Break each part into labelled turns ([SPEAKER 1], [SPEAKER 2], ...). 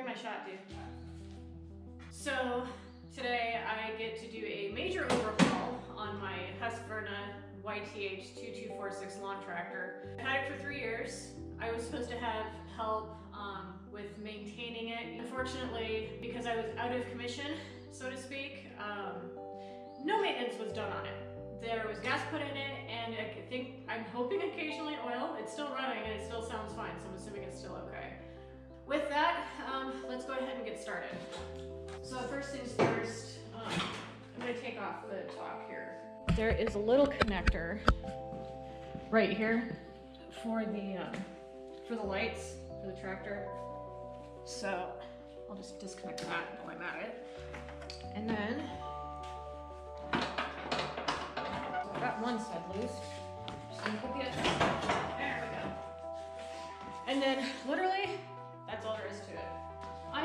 [SPEAKER 1] Give me my shot, dude. So today I get to do a major overhaul on my Husqvarna YTH 2246 lawn tractor. I've had it for 3 years. I was supposed to have help with maintaining it. Unfortunately, because I was out of commission, so to speak, no maintenance was done on it. There was gas put in it, and I'm hoping occasionally oil. It's still running and it still sounds fine, so I'm assuming it's still okay. With that, let's go ahead and get started. So first things first, I'm gonna take off the top here. There is a little connector right here for the lights for the tractor. So I'll just disconnect that while I'm at it. And then I got one side loose. Just gonna hook it. There we go. And then literally, that's all there is to it. I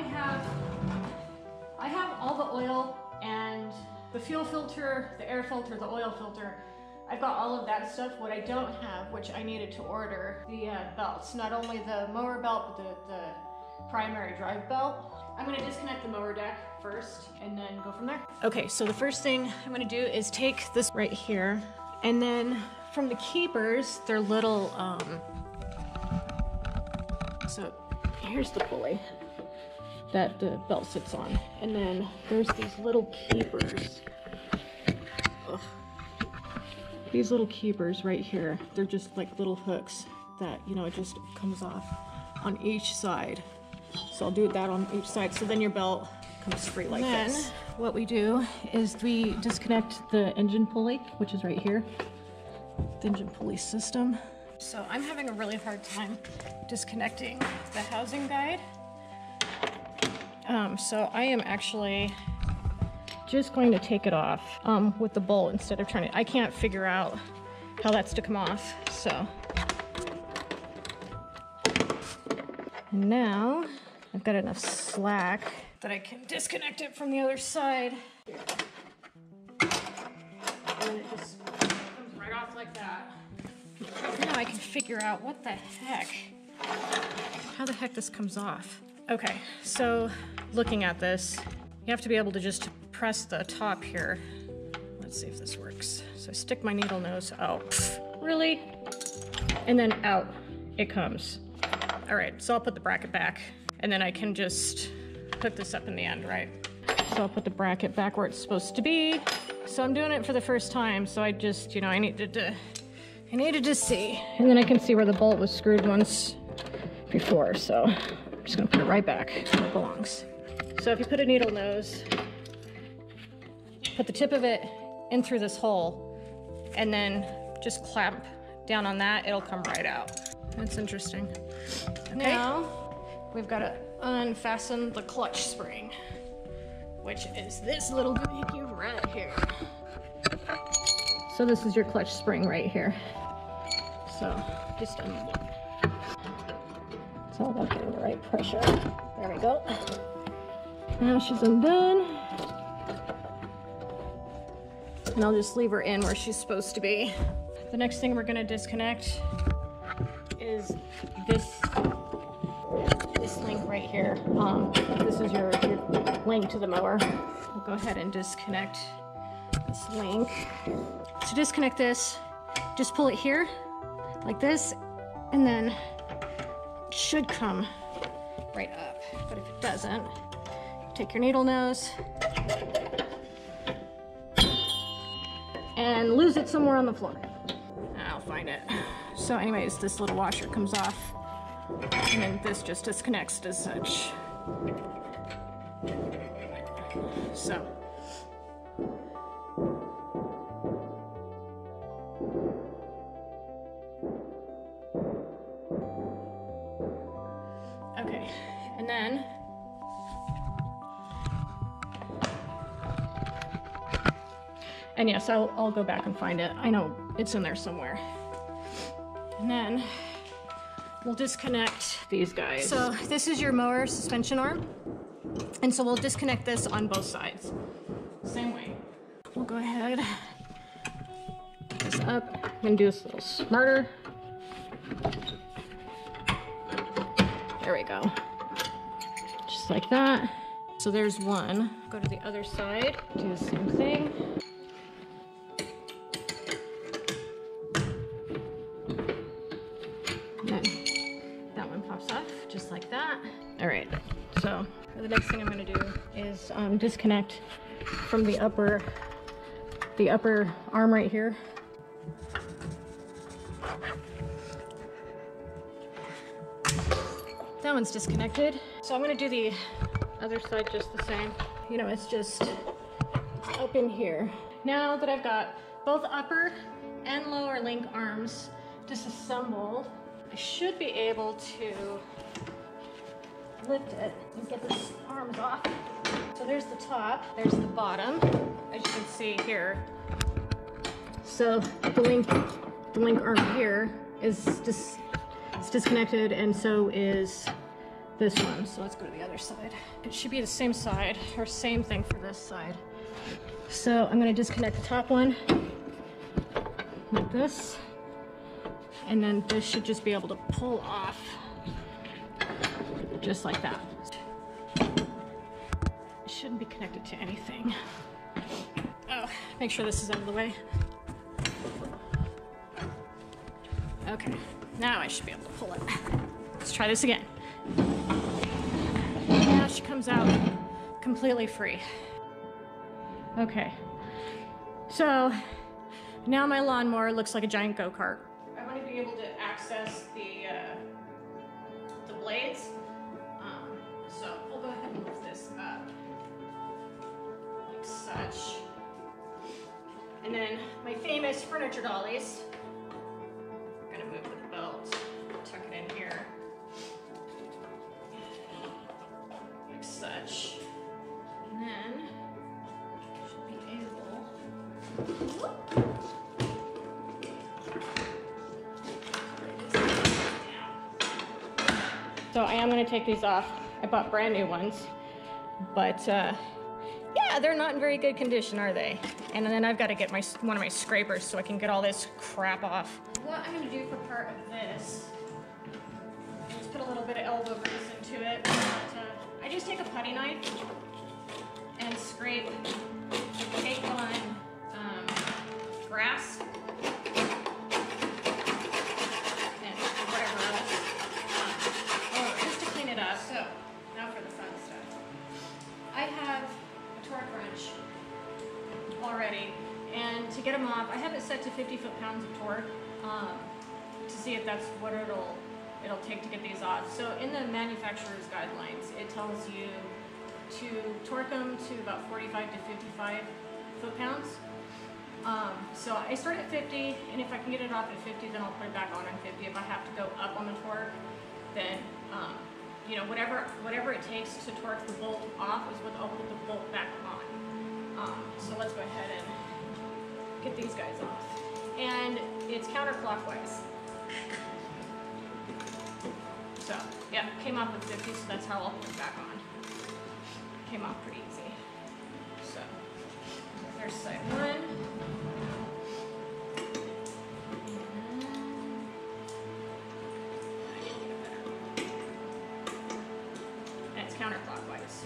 [SPEAKER 1] have all the oil and the fuel filter, the air filter, the oil filter. I've got all of that stuff. What I don't have, which I needed to order, the belts. Not only the mower belt, but the primary drive belt. I'm gonna disconnect the mower deck first and then go from there. Okay, so the first thing I'm gonna do is take this right here, and then from the keepers, they're little, so here's the pulley that the belt sits on. And then there's these little keepers. Ugh. These little keepers right here, they're just like little hooks that, you know, it just comes off on each side. So I'll do that on each side, so then your belt comes free like this. Then what we do is we disconnect the engine pulley, which is right here, the engine pulley system. So I'm having a really hard time disconnecting the housing guide. So I am actually just going to take it off with the bolt instead of trying to, I can't figure out how that's to come off, so. And now I've got enough slack that I can disconnect it from the other side. And it just comes right off like that. Now I can figure out what the heck, how the heck this comes off. Okay, so looking at this, you have to be able to just press the top here. Let's see if this works. So I stick my needle nose out. Really? And then out it comes. All right, so I'll put the bracket back, and then I can just hook this up in the end, right? So I'll put the bracket back where it's supposed to be. So I'm doing it for the first time, so I just, you know, I needed to see. And then I can see where the bolt was screwed once before, so I'm just gonna put it right back where it belongs. So if you put a needle nose, put the tip of it in through this hole, and then just clamp down on that, it'll come right out. That's interesting. Okay. Now, we've got to unfasten the clutch spring, which is this little doohickey right here. So this is your clutch spring right here. So just it's all about getting the right pressure. There we go. Now she's undone. And I'll just leave her in where she's supposed to be. The next thing we're gonna disconnect is this link right here. This is your link to the mower. We'll go ahead and disconnect this link. To disconnect this, just pull it here, like this, and then it should come right up. But if it doesn't, take your needle nose and lose it somewhere on the floor. I'll find it. So anyways, this little washer comes off, and then this just disconnects as such. So. Okay, and then yes, I'll go back and find it. I know it's in there somewhere. And then we'll disconnect these guys. So this is your mower suspension arm. And so we'll disconnect this on both sides. Same way. We'll go ahead, put this up. I'm gonna do this a little smarter. There we go. Just just like that. So there's one. Go to the other side, do the same thing. And then that one pops off, just like that. All right, so the next thing I'm gonna do is disconnect from the upper arm right here. That one's disconnected. So I'm gonna do the other side just the same. You know, it's just up in here. Now that I've got both upper and lower link arms disassembled, I should be able to lift it and get the arms off. So there's the top, there's the bottom, as you can see here. So the link arm here is it's disconnected, and so is this one. So let's go to the other side. It should be the same side, or same thing for this side. So I'm gonna disconnect the top one like this, and then this should just be able to pull off just like that. It shouldn't be connected to anything. Oh, make sure this is out of the way. Okay, now I should be able to pull it. Let's try this again. Now she comes out completely free. Okay, so now my lawnmower looks like a giant go-kart. I want to be able to access the blades. So we'll go ahead and lift this up like such. And then my famous furniture dollies. I'm gonna move the belt, tuck it in here, like such. And then should be able. So I am going to take these off. I bought brand new ones, but yeah, they're not in very good condition, are they? And then I've got to get one of my scrapers so I can get all this crap off. What I'm going to do for part of this is put a little bit of elbow grease into it. But, I just take a putty knife and scrape cake on grass. So, now for the fun stuff. I have a torque wrench already, and to get them off, I have it set to 50 foot-pounds of torque to see if that's what it'll take to get these off. So in the manufacturer's guidelines, it tells you to torque them to about 45 to 55 foot-pounds. So I start at 50, and if I can get it off at 50, then I'll put it back on 50. If I have to go up on the torque, then you know, whatever it takes to torque the bolt off is what I'll put the bolt back on. So let's go ahead and get these guys off. And it's counterclockwise. So yeah, came off with 50, so that's how I'll put it back on. Came off pretty easy. So there's side one. Counterclockwise.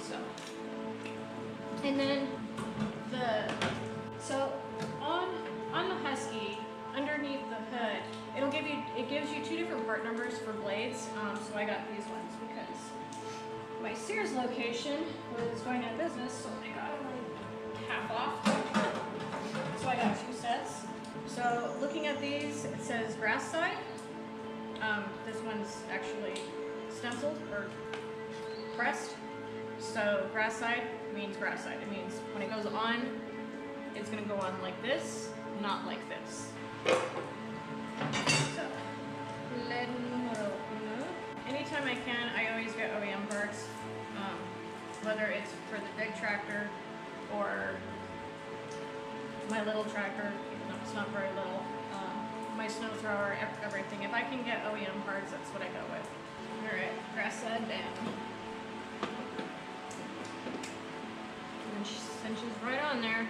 [SPEAKER 1] So, and then so on the Husky, underneath the hood, it gives you two different part numbers for blades. So I got these ones because my Sears location was going out of business, so I got them like half off. So I got two sets. So looking at these, it says grass side. This one's actually stenciled or pressed. So grass side means grass side. It means when it goes on, it's going to go on like this, not like this. So let me know. Anytime I can, I always get OEM parts, whether it's for the big tractor or my little tractor. No, it's not very little. My snow thrower, everything. If I can get OEM parts, that's what I go with. All right, grass side down. And cinches right on there.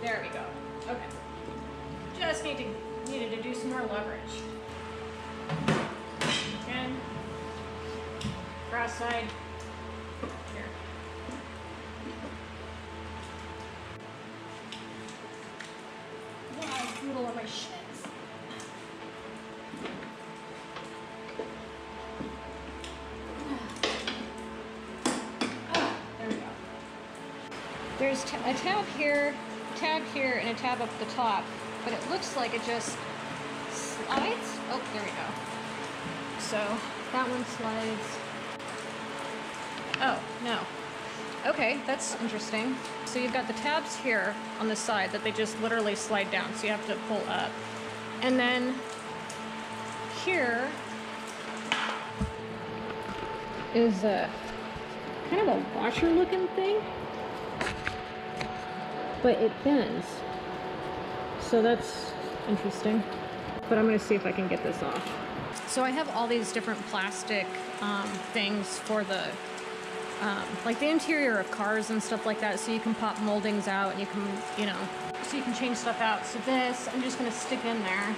[SPEAKER 1] There we go. Okay. Just needed to do some more leverage. Again. Cross side. Here. Wow, brutal on my shins. There we go. There's a tab here, and a tab up the top, but it looks like it just slides. Oh, there we go. So that one slides. Oh, no. Okay, that's interesting. So you've got the tabs here on the side that they just literally slide down, so you have to pull up. And then here is a kind of a washer looking thing, but it bends. So that's interesting. But I'm gonna see if I can get this off. So I have all these different plastic things for the like the interior of cars and stuff like that, so you can pop moldings out and you can, you know, so you can change stuff out. So this, I'm just gonna stick in there.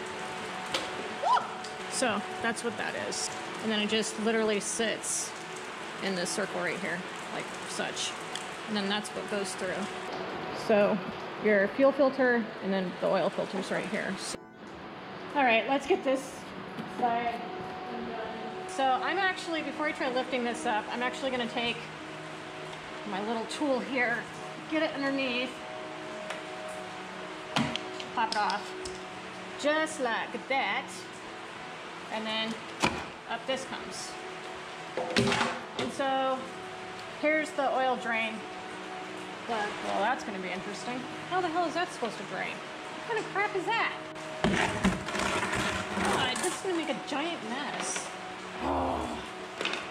[SPEAKER 1] So that's what that is. And then it just literally sits in this circle right here, like such. And then that's what goes through. So your fuel filter and then the oil filter's right here. All right, let's get this side undone. So I'm actually, before I try lifting this up, I'm actually gonna take my little tool here, get it underneath, pop it off, just like that, and then up this comes. And so here's the oil drain. But, well, that's gonna be interesting. How the hell is that supposed to drain? What kind of crap is that? God, this is gonna make a giant mess. Oh,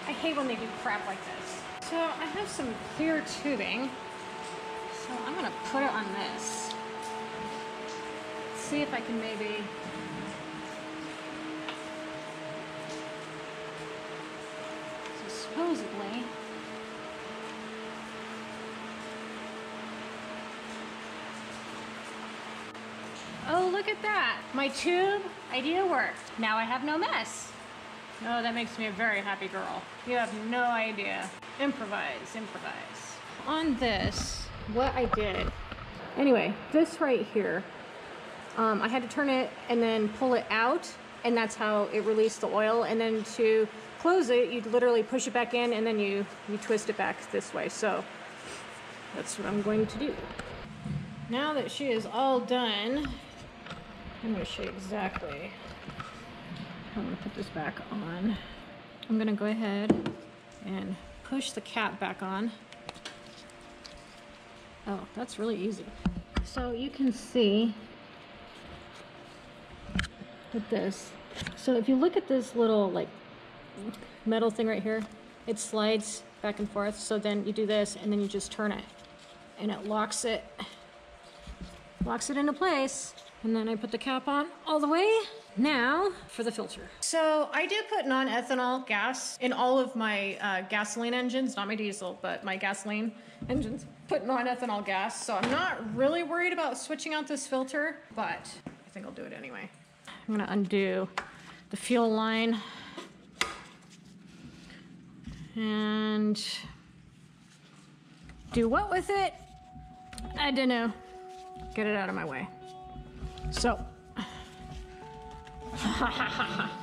[SPEAKER 1] I hate when they do crap like this. So I have some clear tubing. So I'm gonna put it on this. See if I can maybe. So supposedly. Oh, look at that. My tube idea worked. Now I have no mess. Oh, that makes me a very happy girl. You have no idea. Improvise, improvise. On this, what I did, anyway, this right here, I had to turn it and then pull it out, and that's how it released the oil. And then to close it, you literally push it back in and then you twist it back this way. So that's what I'm going to do. Now that she is all done, I'm going to show you exactly how I'm going to put this back on. I'm going to go ahead and push the cap back on. Oh, that's really easy. So you can see with this. So if you look at this little like metal thing right here, it slides back and forth. So then you do this and then you just turn it and it locks it into place. And then I put the cap on all the way. Now for the filter. So I did put non-ethanol gas in all of my gasoline engines, not my diesel, but my gasoline engines put non-ethanol gas. So I'm not really worried about switching out this filter, but I think I'll do it anyway. I'm gonna undo the fuel line and do what with it? I don't know. Get it out of my way. So,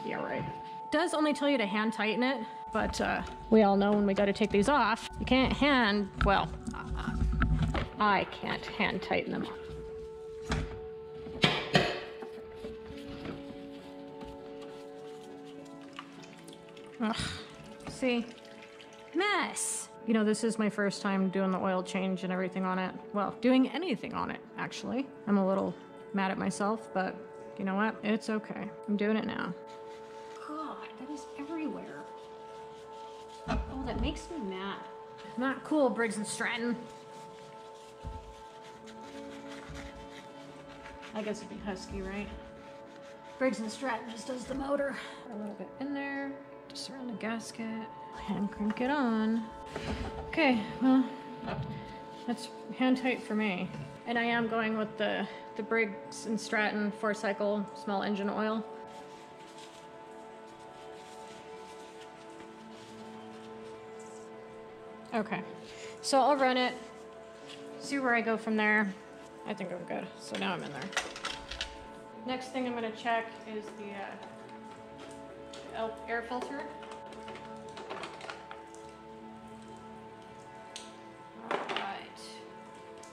[SPEAKER 1] yeah, right. It does only tell you to hand tighten it, but we all know when we got to take these off, you can't I can't hand tighten them. Ugh, see, mess. You know, this is my first time doing the oil change and everything on it. Well, doing anything on it, actually. I'm a little mad at myself, but you know what? It's okay. I'm doing it now. God, that is everywhere. Oh, that makes me mad. Not cool, Briggs & Stratton. I guess it'd be Husky, right? Briggs & Stratton just does the motor. A little bit in there, just around the gasket. Hand crank it on. Okay, well, that's hand tight for me. And I am going with the Briggs & Stratton 4-cycle small engine oil. Okay, so I'll run it, see where I go from there. I think I'm good, so now I'm in there. Next thing I'm gonna check is the air filter. Alright,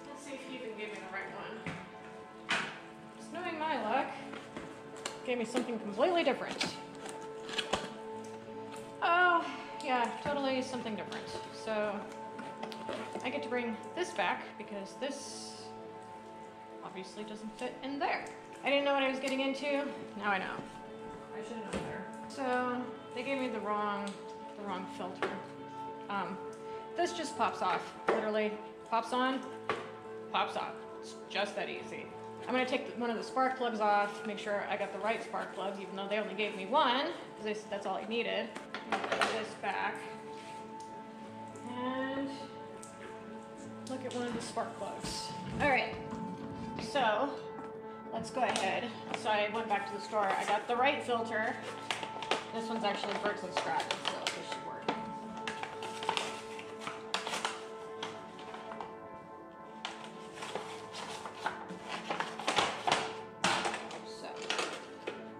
[SPEAKER 1] let's see if you can give me the right one. Just knowing my luck, gave me something completely different. Oh, yeah, totally something different. So I get to bring this back because this obviously doesn't fit in there. I didn't know what I was getting into. Now I know. I should have known better. So they gave me the wrong filter. This just pops off. Literally pops on, pops off. It's just that easy. I'm gonna take one of the spark plugs off, make sure I got the right spark plugs, even though they only gave me one, because they said that's all I needed. Put this back. And look at one of the spark plugs. All right, so let's go ahead. So I went back to the store. I got the right filter. This one's actually Briggs & Stratton, so this should work. So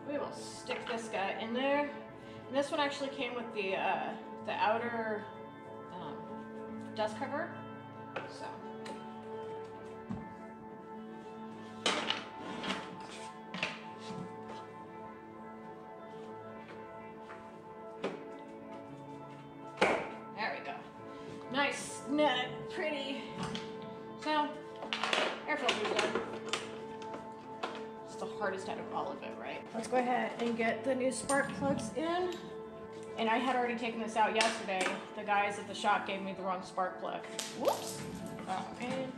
[SPEAKER 1] we will stick this guy in there. And this one actually came with the outer dust cover. So. There we go. Nice, net, pretty. So, air filter's done. It's the hardest out of all of it, right? Let's go ahead and get the new spark plugs in. And I had already taken this out yesterday. The guys at the shop gave me the wrong spark plug. Whoops. Oh, man.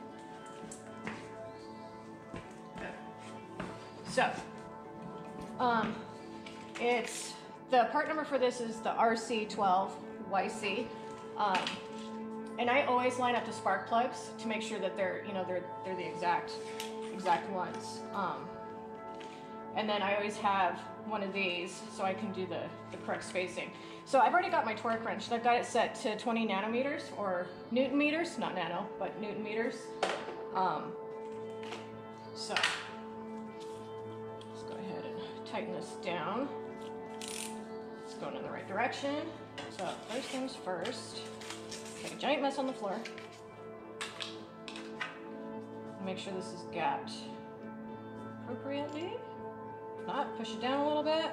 [SPEAKER 1] So, it's, the part number for this is the RC12YC. And I always line up the spark plugs to make sure that they're, they're the exact ones. And then I always have one of these so I can do the correct spacing. So I've already got my torque wrench. I've got it set to 20 nanometers or Newton meters, not nano, but Newton meters. So let's go ahead and tighten this down. It's going in the right direction. So first things first, make a giant mess on the floor. Make sure this is gapped appropriately. If not, push it down a little bit.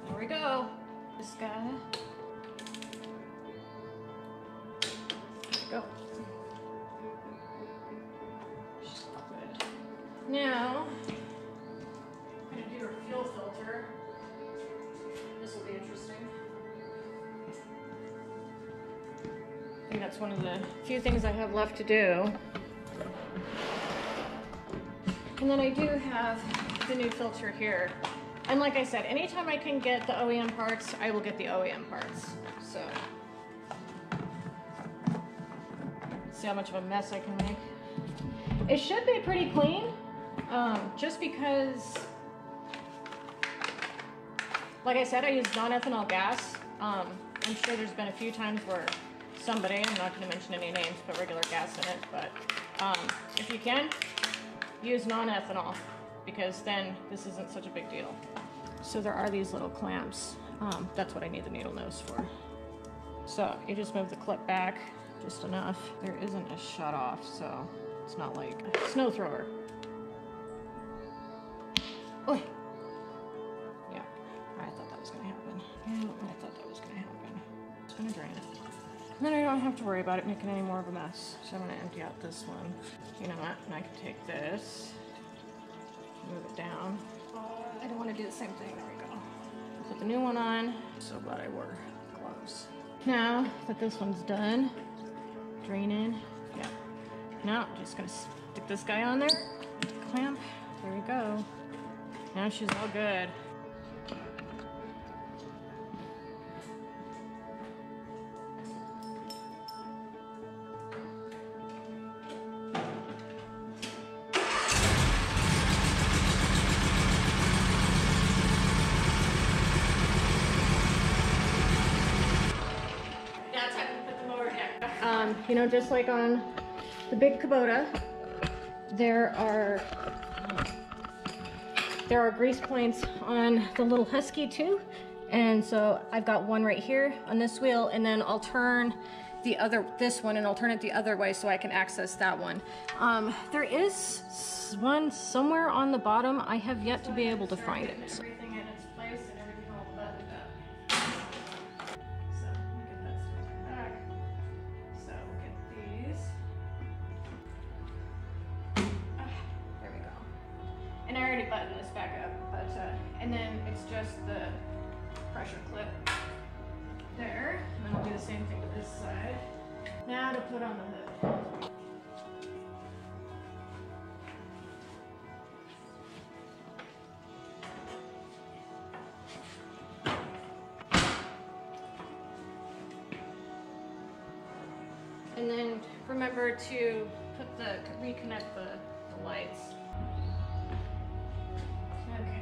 [SPEAKER 1] There we go. This guy. There we go. Just good. Now, I'm going to do our fuel filter. This will be interesting. I think that's one of the few things I have left to do. And then I do have the new filter here. And like I said, anytime I can get the OEM parts, I will get the OEM parts. So, see how much of a mess I can make. It should be pretty clean, just because, like I said, I use non-ethanol gas. I'm sure there's been a few times where somebody, I'm not going to mention any names, put regular gas in it, but if you can, use non-ethanol, because then this isn't such a big deal. So there are these little clamps. That's what I need the needle nose for. So you just move the clip back just enough. There isn't a shut off, so it's not like a snow thrower. Oh, yeah, I thought that was gonna happen. Yeah, I thought that was gonna happen. It's gonna drain it. And then I don't have to worry about it making any more of a mess. So I'm gonna empty out this one. You know what, and I can take this, move it down. I don't want to do the same thing, there we go. Put the new one on. So glad I wore gloves. Now that this one's done, draining, yeah. Now I'm just gonna stick this guy on there, clamp, there we go. Now she's all good. You know, just like on the big Kubota, there are grease points on the little Husky too. And so I've got one right here on this wheel, and then I'll turn this one, and I'll turn it the other way so I can access that one. There is one somewhere on the bottom. I have yet to be able to find it. So. Everything in its place and everything all buttoned up. So we'll get that stuff back. So we'll get these. There we go. And I already buttoned this back up, but and then it's just the pressure clip there. And then I'll do the same thing to this side. Now to put on the hood. And then remember to reconnect the lights. Okay.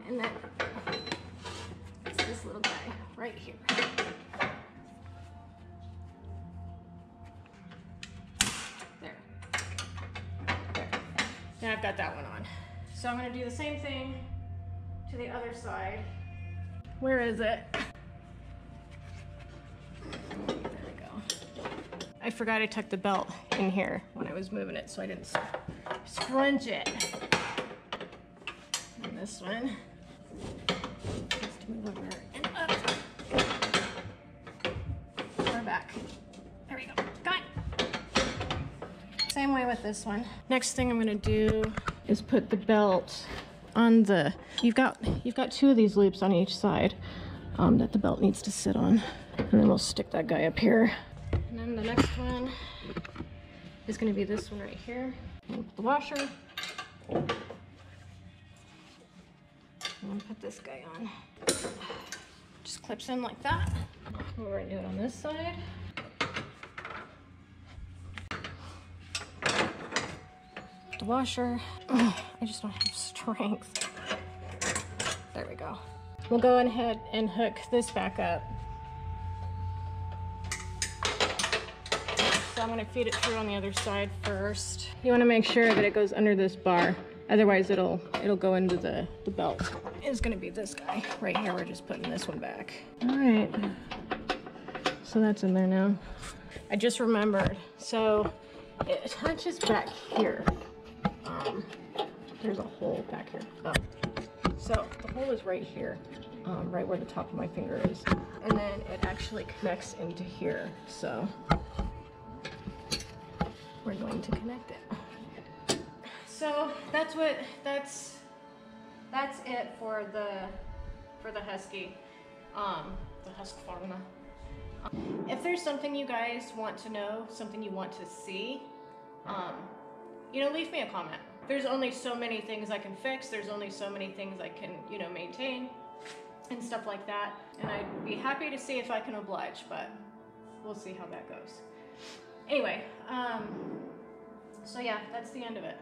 [SPEAKER 1] And then it's this little guy right here. There. Now I've got that one on. So I'm going to do the same thing to the other side. Where is it? There we go. I forgot I tucked the belt in here when I was moving it, so I didn't scrunch it. And this one needs to move over and up. Or back. There we go. Got it. Same way with this one. Next thing I'm gonna do is put the belt on the. You've got two of these loops on each side that the belt needs to sit on, and then we'll stick that guy up here. And then the next one is gonna be this one right here. And put the washer. I'm gonna put this guy on. Just clips in like that. We're gonna do it on this side. The washer. I just don't have strength. There we go. We'll go ahead and hook this back up. So I'm gonna feed it through on the other side first. You wanna make sure that it goes under this bar. Otherwise it'll go into the belt. It's gonna be this guy right here. We're just putting this one back. All right, so that's in there now. I just remembered, so it attaches back here. There's a hole back here. Oh. So the hole is right here, right where the top of my finger is. And then it actually connects into here. So we're going to connect it. So that's it for the Husky, the Husqvarna. If there's something you guys want to know, something you want to see, you know, leave me a comment. There's only so many things I can fix. There's only so many things I can, you know, maintain and stuff like that. And I'd be happy to see if I can oblige, but we'll see how that goes. Anyway, so yeah, that's the end of it.